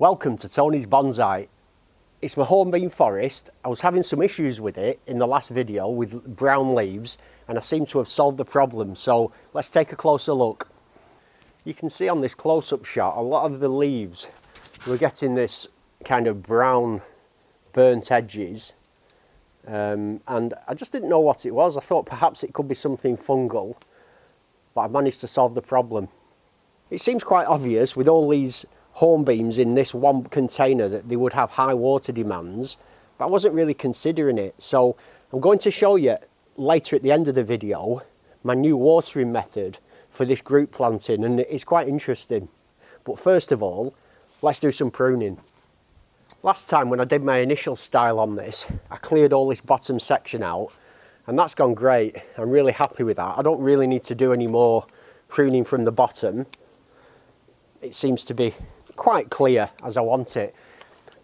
Welcome to Tony's Bonsai. It's my hornbeam forest. I was having some issues with it in the last video with brown leaves, and I seem to have solved the problem, so let's take a closer look. You can see on this close-up shot a lot of the leaves were getting this kind of brown burnt edges, and I just didn't know what it was. I thought perhaps it could be something fungal, but I managed to solve the problem. It seems quite obvious with all these hornbeams in this one container that they would have high water demands, but I wasn't really considering it. So I'm going to show you later at the end of the video my new watering method for this group planting, and it's quite interesting. But first of all, let's do some pruning. Last time when I did my initial style on this, I cleared all this bottom section out, and that's gone great. I'm really happy with that. I don't really need to do any more pruning from the bottom. It seems to be quite clear as I want it,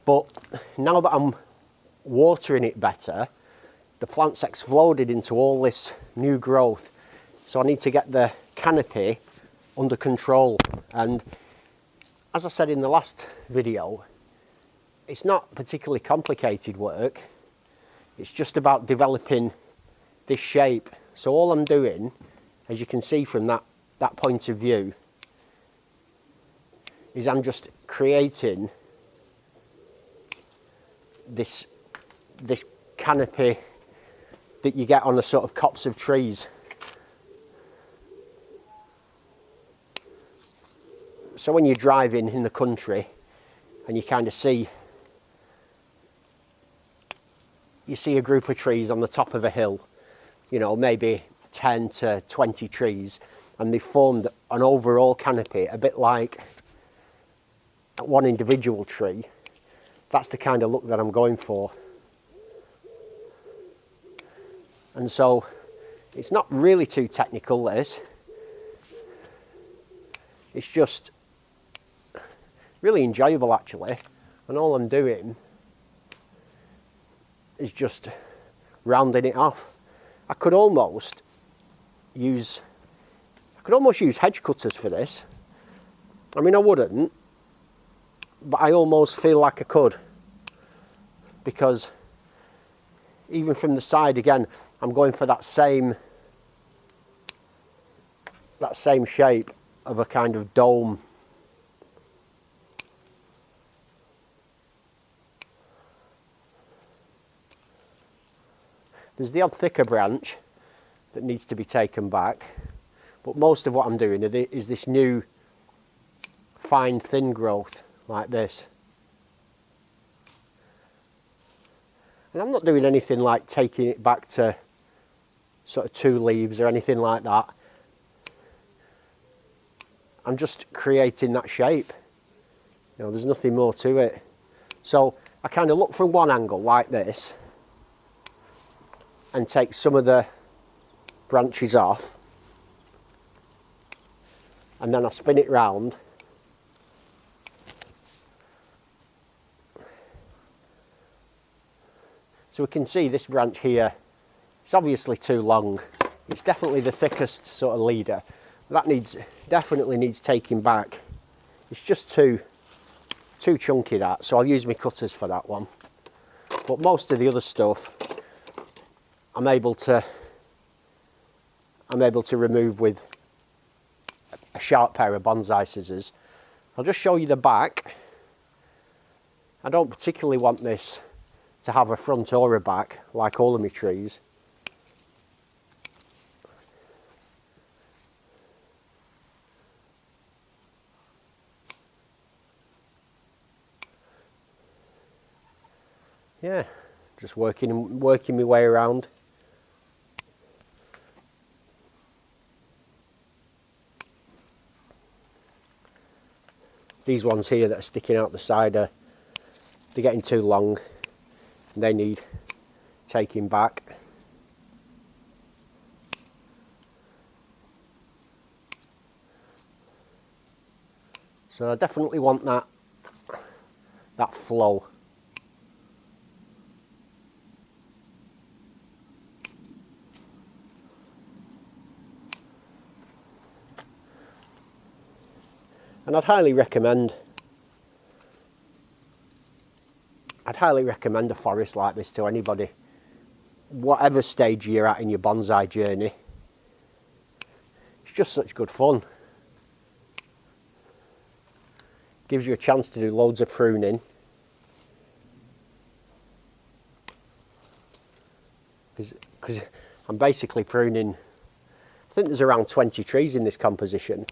but now that I'm watering it better, the plant's exploded into all this new growth, so I need to get the canopy under control. And as I said in the last video, it's not particularly complicated work. It's just about developing this shape. So all I'm doing, as you can see from that point of view, is I'm just creating this canopy that you get on a sort of copse of trees. So when you're driving in the country and you kind of see a group of trees on the top of a hill, you know, maybe 10 to 20 trees, and they formed an overall canopy, a bit like one individual tree. That's the kind of look that I'm going for. And so it's not really too technical, this. It's just really enjoyable actually, and all I'm doing is just rounding it off. I could almost use hedge cutters for this. I mean, I wouldn't, but I almost feel like I could, because even from the side again, I'm going for that same shape of a kind of dome. There's the odd thicker branch that needs to be taken back, but most of what I'm doing is this new fine thin growth like this. And I'm not doing anything like taking it back to sort of 2 leaves or anything like that. I'm just creating that shape. You know, there's nothing more to it. So I kind of look from one angle like this and take some of the branches off, and then I spin it round. So we can see this branch here, it's obviously too long. It's definitely the thickest sort of leader. That definitely needs taking back. It's just too chunky, that, so I'll use my cutters for that one. But most of the other stuff I'm able to remove with a sharp pair of bonsai scissors. I'll just show you the back. I don't particularly want this to have a front or a back like all of my trees. Yeah, just working my way around. These ones here that are sticking out the side they're getting too long. They need taking back. So I definitely want that flow. And I'd highly recommend I'd highly recommend a forest like this to anybody, whatever stage you're at in your bonsai journey. It's just such good fun. Gives you a chance to do loads of pruning. Because I'm basically pruning, I think there's around 20 trees in this composition.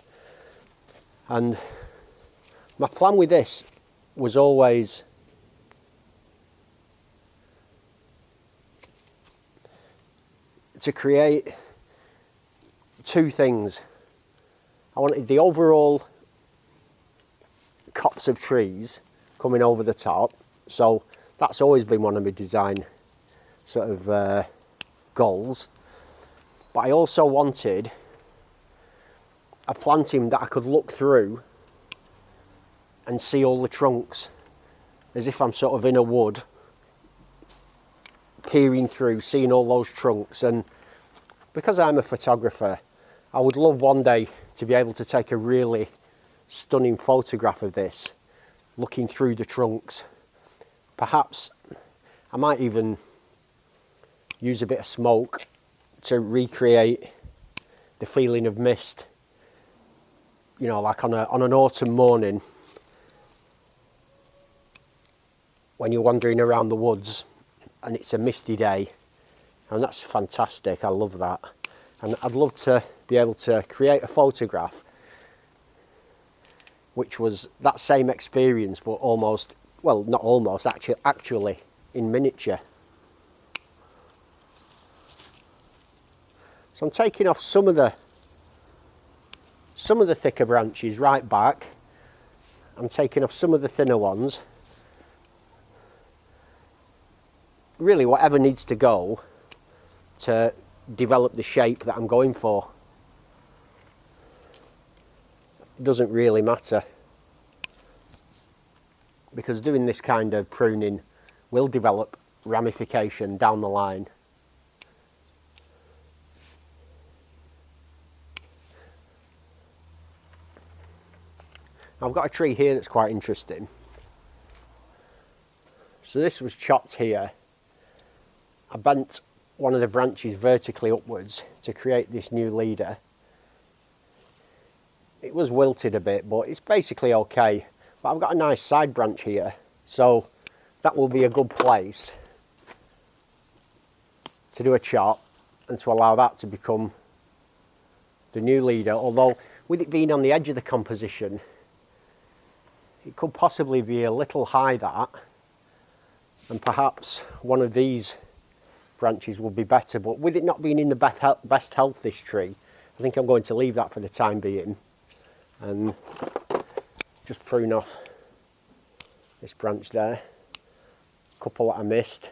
And my plan with this was always to create two things. I wanted the overall copse of trees coming over the top, so that's always been one of my design sort of goals. But I also wanted a planting that I could look through and see all the trunks, as if I'm sort of in a wood, peering through, seeing all those trunks. And because I'm a photographer, I would love one day to be able to take a really stunning photograph of this, looking through the trunks. Perhaps I might even use a bit of smoke to recreate the feeling of mist, you know, like on an autumn morning when you're wandering around the woods and it's a misty day. And that's fantastic, I love that. And I'd love to be able to create a photograph which was that same experience, but almost, well, not almost, actually in miniature. So I'm taking off some of the thicker branches right back. I'm taking off some of the thinner ones. Really, whatever needs to go to develop the shape that I'm going for. It doesn't really matter, because doing this kind of pruning will develop ramification down the line. I've got a tree here that's quite interesting. So this was chopped here. I bent one of the branches vertically upwards to create this new leader. It was wilted a bit, but it's basically okay. But I've got a nice side branch here, so that will be a good place to do a chop and to allow that to become the new leader. Although with it being on the edge of the composition, it could possibly be a little high, that, and perhaps one of these branches would be better. But with it not being in the best health, this tree, I think I'm going to leave that for the time being and just prune off this branch there. A couple that I missed.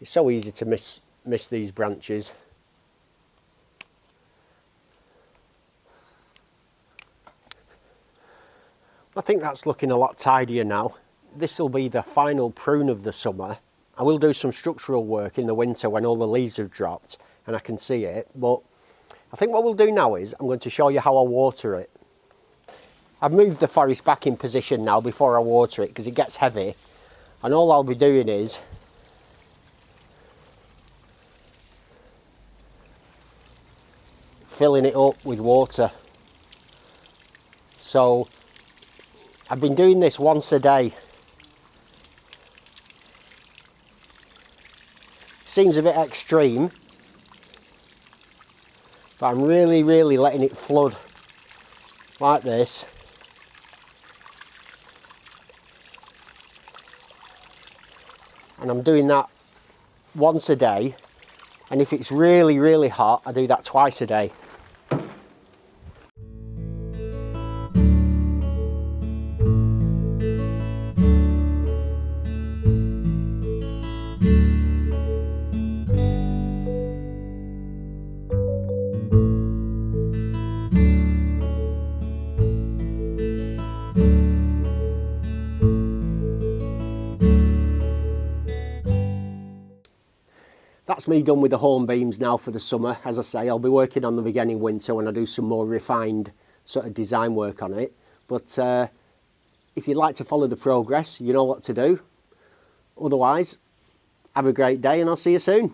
It's so easy to miss these branches. I think that's looking a lot tidier now. This will be the final prune of the summer. I will do some structural work in the winter when all the leaves have dropped and I can see it, but I think what we'll do now is I'm going to show you how I water it. I've moved the forest back in position now before I water it because it gets heavy, and all I'll be doing is filling it up with water. So I've been doing this once a day. Seems a bit extreme, but I'm really letting it flood like this. And I'm doing that once a day, and if it's really hot, I do that twice a day. That's me done with the hornbeams now for the summer. As I say, I'll be working on them again in winter when I do some more refined sort of design work on it. But if you'd like to follow the progress, you know what to do. Otherwise, have a great day and I'll see you soon.